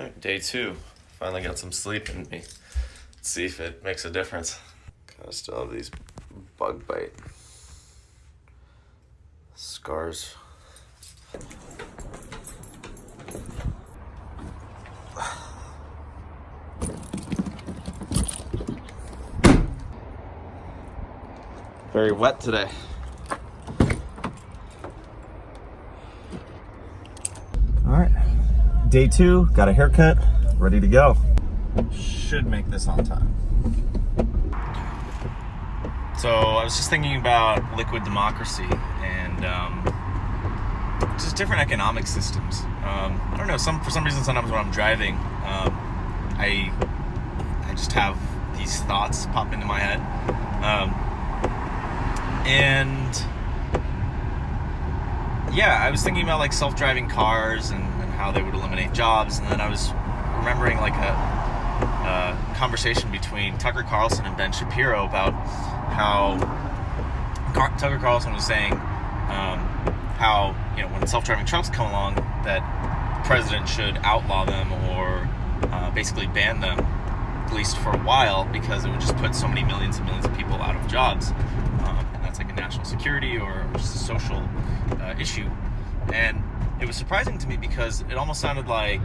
All right, day 2. Finally got some sleep in me. Let's see if it makes a difference. I still have these bug bite scars. Very wet today. All right, day 2, got a haircut, ready to go. Should make this on time. So I was just thinking about liquid democracy and just different economic systems. I don't know, for some reason sometimes when I'm driving, I just have these thoughts pop into my head. I was thinking about like self-driving cars and how they would eliminate jobs, and then I was remembering like a conversation between Tucker Carlson and Ben Shapiro about how Tucker Carlson was saying how, when self-driving trucks come along, that the president should outlaw them or basically ban them, at least for a while, because it would just put so many millions and millions of people out of jobs. And that's like a national security or just a social issue. And it was surprising to me because it almost sounded like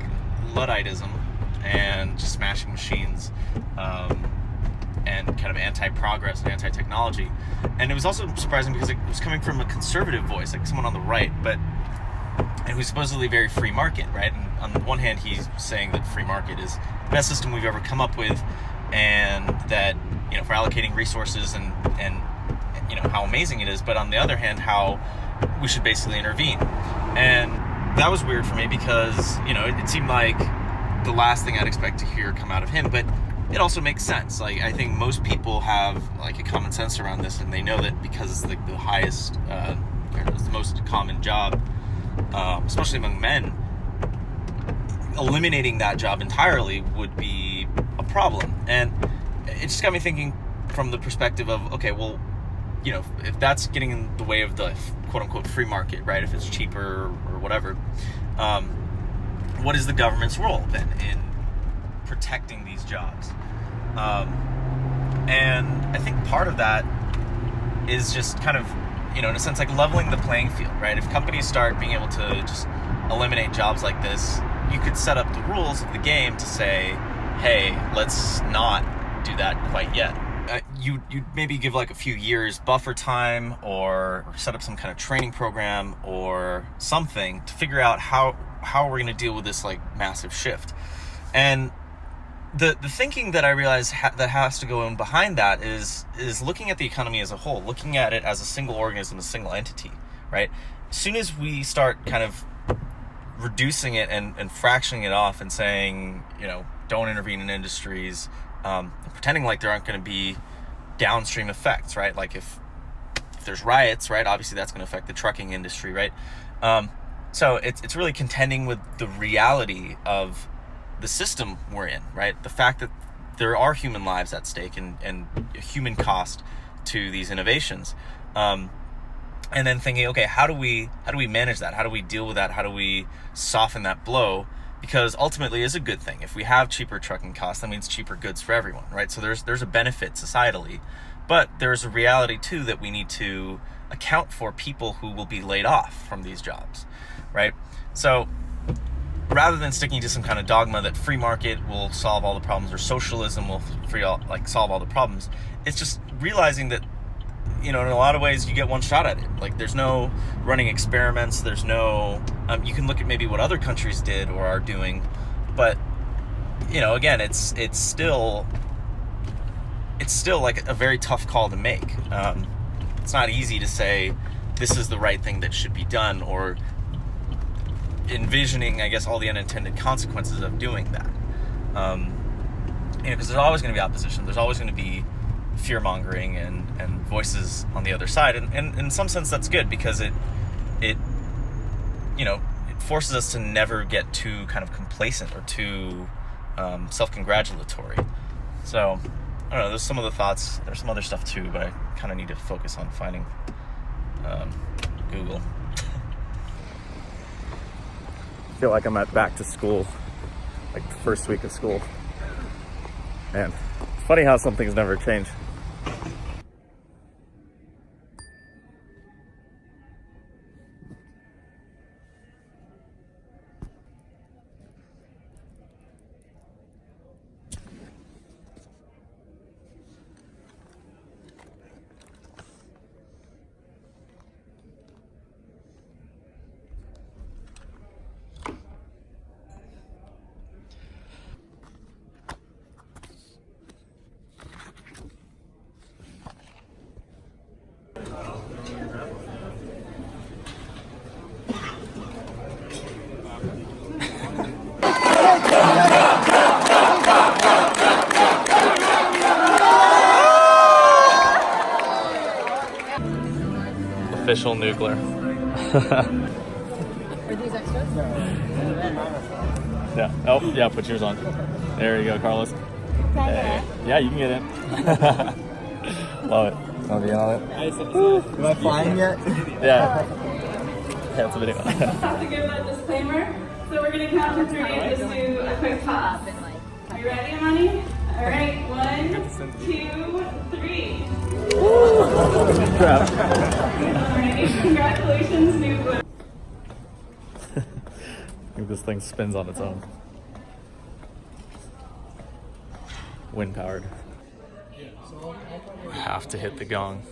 Ludditism and just smashing machines and kind of anti-progress and anti-technology. And it was also surprising because it was coming from a conservative voice, like someone on the right, and who's supposedly very free market, right? And on the one hand, he's saying that free market is the best system we've ever come up with, and that, for allocating resources and how amazing it is. But on the other hand, how we should basically intervene. And that was weird for me because, it seemed like the last thing I'd expect to hear come out of him, but it also makes sense. Like, I think most people have like a common sense around this, and they know that because it's like the highest, it's the most common job, especially among men, eliminating that job entirely would be a problem. And it just got me thinking from the perspective of, okay, well, if that's getting in the way of the quote-unquote free market, right, if it's cheaper or whatever, what is the government's role then in protecting these jobs? And I think part of that is just kind of, in a sense, like leveling the playing field, right? If companies start being able to just eliminate jobs like this, you could set up the rules of the game to say, hey, let's not do that quite yet. You'd maybe give like a few years buffer time or set up some kind of training program or something to figure out how we're going to deal with this like massive shift. And the thinking that I realize that has to go in behind that is looking at the economy as a whole, looking at it as a single organism, a single entity, right? As soon as we start kind of reducing it and fractioning it off and saying, don't intervene in industries, pretending like there aren't going to be downstream effects, right? Like if there's riots, right, obviously that's going to affect the trucking industry, right? So it's really contending with the reality of the system we're in, right? The fact that there are human lives at stake and a human cost to these innovations. And then thinking, okay, how do we manage that? How do we deal with that? How do we soften that blow? Because ultimately it's a good thing. If we have cheaper trucking costs, that means cheaper goods for everyone, right? So there's a benefit societally, but there's a reality too that we need to account for people who will be laid off from these jobs, right? So rather than sticking to some kind of dogma that free market will solve all the problems or socialism will solve all the problems, it's just realizing that, in a lot of ways you get one shot at it. Like, there's no running experiments, there's no you can look at maybe what other countries did or are doing, but again, it's still like a very tough call to make. It's not easy to say this is the right thing that should be done, or envisioning, I guess, all the unintended consequences of doing that. Because there's always going to be opposition, there's always going to be fear-mongering and voices on the other side, and in some sense that's good, because it forces us to never get too kind of complacent or too self-congratulatory. So I don't know, there's some of the thoughts, there's some other stuff too, but I kind of need to focus on finding Google. I feel like I'm at back to school like the first week of school. Man, it's funny how some things never change. Official Noogler. Are these extras? Yeah. Oh, yeah, put yours on. There you go, Carlos. Hey. Yeah, you can get in. Love it. Want to be on it? Am I flying yet? Yeah. Yeah, it's a video. Have to give that disclaimer. So we're going to count to 3 and just do a quick toss. You ready, Money? All right, 1, 2, 3. Crap. Alrighty, congratulations, Noogler. I think this thing spins on its own. Wind powered. Have to hit the gong.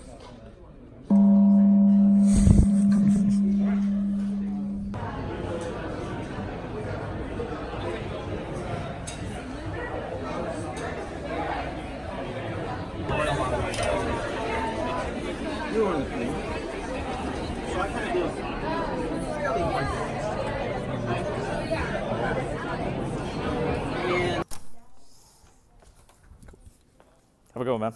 Have a go, man.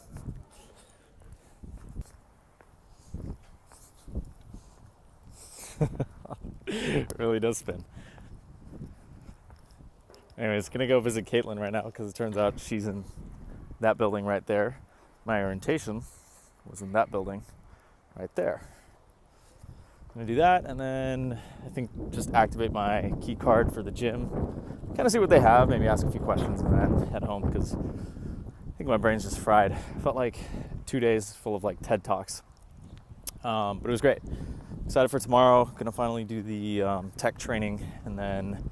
It really does spin. Anyways, gonna go visit Caitlin right now because it turns out she's in that building right there. My orientation was in that building right there. I'm gonna do that and then I think just activate my key card for the gym. Kind of see what they have, maybe ask a few questions and then head home because I think my brain's just fried. I felt like 2 days full of like TED Talks. But it was great. Excited for tomorrow. Gonna finally do the tech training and then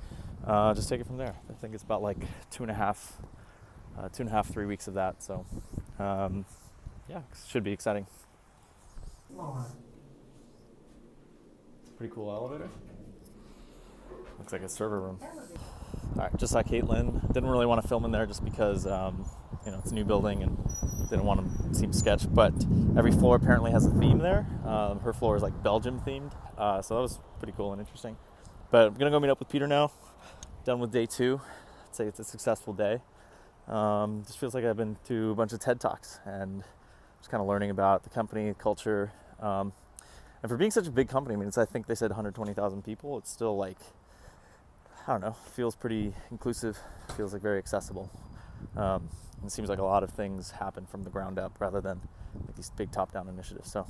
just take it from there. I think it's about like 2.5, 3 weeks of that. So yeah, should be exciting. Pretty cool elevator. Looks like a server room. All right, just saw Caitlin. Didn't really want to film in there just because it's a new building and didn't want to seem sketch. But every floor apparently has a theme there. Her floor is like Belgium themed, so that was pretty cool and interesting. But I'm gonna go meet up with Peter now. Done with day 2. I'd say it's a successful day. Just feels like I've been to a bunch of TED Talks and just kind of learning about the company, culture, and for being such a big company. I mean, I think they said 120,000 people. It's still like, I don't know, feels pretty inclusive, feels like very accessible. It seems like a lot of things happen from the ground up rather than like these big top-down initiatives. So,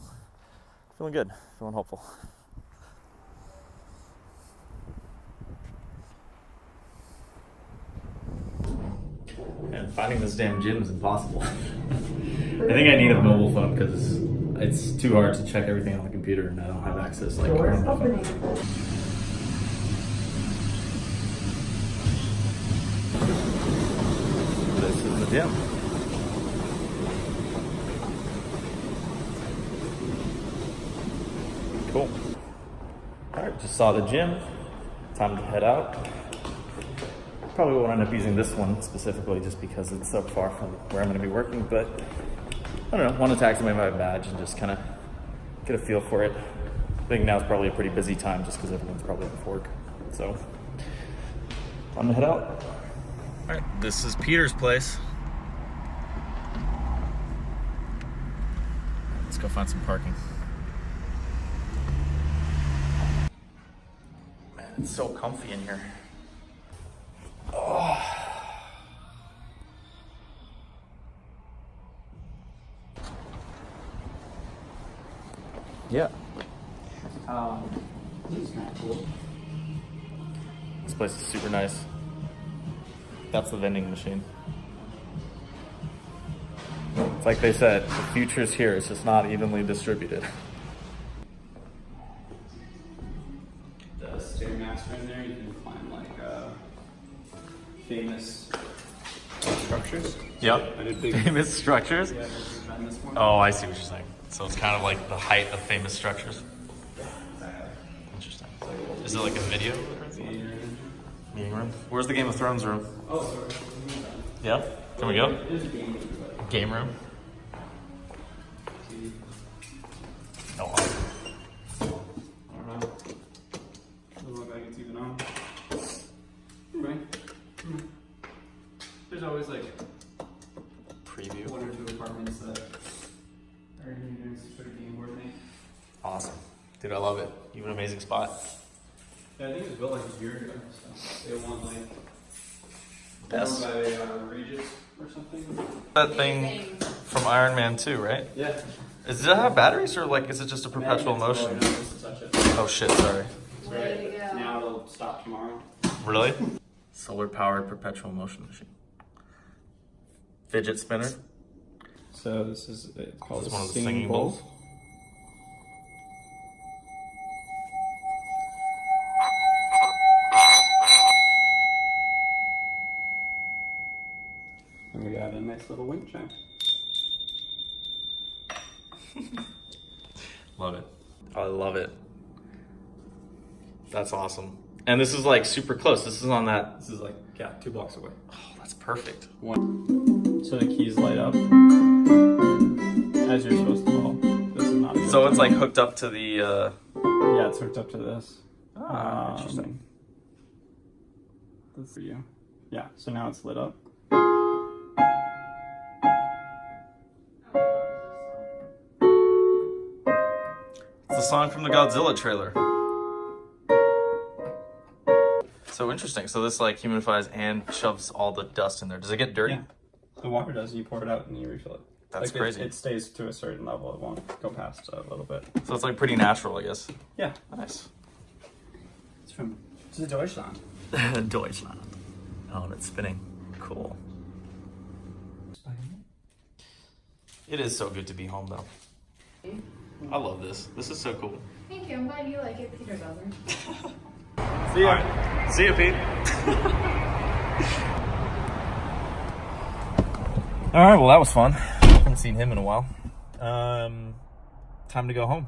feeling good, feeling hopeful. And finding this damn gym is impossible. I think I need a mobile phone because it's too hard to check everything on the computer and I don't have access like on my phone. This is the gym. Cool. Alright, just saw the gym. Time to head out. Probably won't end up using this one specifically just because it's so far from where I'm going to be working, but I don't know, wanted to activate my badge and just kind of get a feel for it. I think now's probably a pretty busy time just because everyone's probably at work. So, time to head out. Alright, this is Peter's place. Let's go find some parking. Man, it's so comfy in here. Oh. Yeah. This is kind of cool. This place is super nice. That's the vending machine. It's like they said, the future's here. It's just not evenly distributed. The Stairmaster in there, you can climb like famous structures. Yep. I did big. Famous structures? Yeah, on this one. Oh, I see what you're saying. So it's kind of like the height of famous structures. Interesting. Is it like a video? Meeting room? Where's the Game of Thrones room? Oh, sorry. Yeah? Can we go? There's a game. Game room? No. I don't know. Doesn't look like it's even on. Right. There's always like Preview. 1 or 2 apartments that are in sort of game board thing. Awesome. Dude, I love it. You have an amazing spot. Yeah, I think it was built like a year ago. So they want like Best. by Regis or something. That thing from Iron Man 2, right? Yeah. Does it have batteries or like is it just a perpetual motion? Oh shit, sorry. Right. Now it'll stop tomorrow. Really? Solar powered perpetual motion machine. Fidget spinner. So this is called This is one of the singing bowls. And we got a nice little wind chime. Love it. I love it. That's awesome. And this is like super close. This is on that. This is like 2 blocks away. Oh, that's perfect. So the keys light up as you're supposed to call. This is not. So it's like hooked up to the. Yeah, it's hooked up to this. Interesting. That's for you. Yeah. So now it's lit up. It's the song from the Godzilla trailer. So interesting. So this like humidifies and shoves all the dust in there. Does it get dirty? Yeah. The water does. You pour it out and you refill it. That's like crazy. It stays to a certain level. It won't go past a little bit. So it's like pretty natural, I guess. Yeah. Nice. It's from. This is Deutschland. Deutschland. Oh, and it's spinning. Cool. It is so good to be home, though. I love this. This is so cool. Thank you. I'm glad you like it. Peter doesn't. See ya. Right. See ya, Pete. All right. Well, that was fun. Haven't seen him in a while. Time to go home.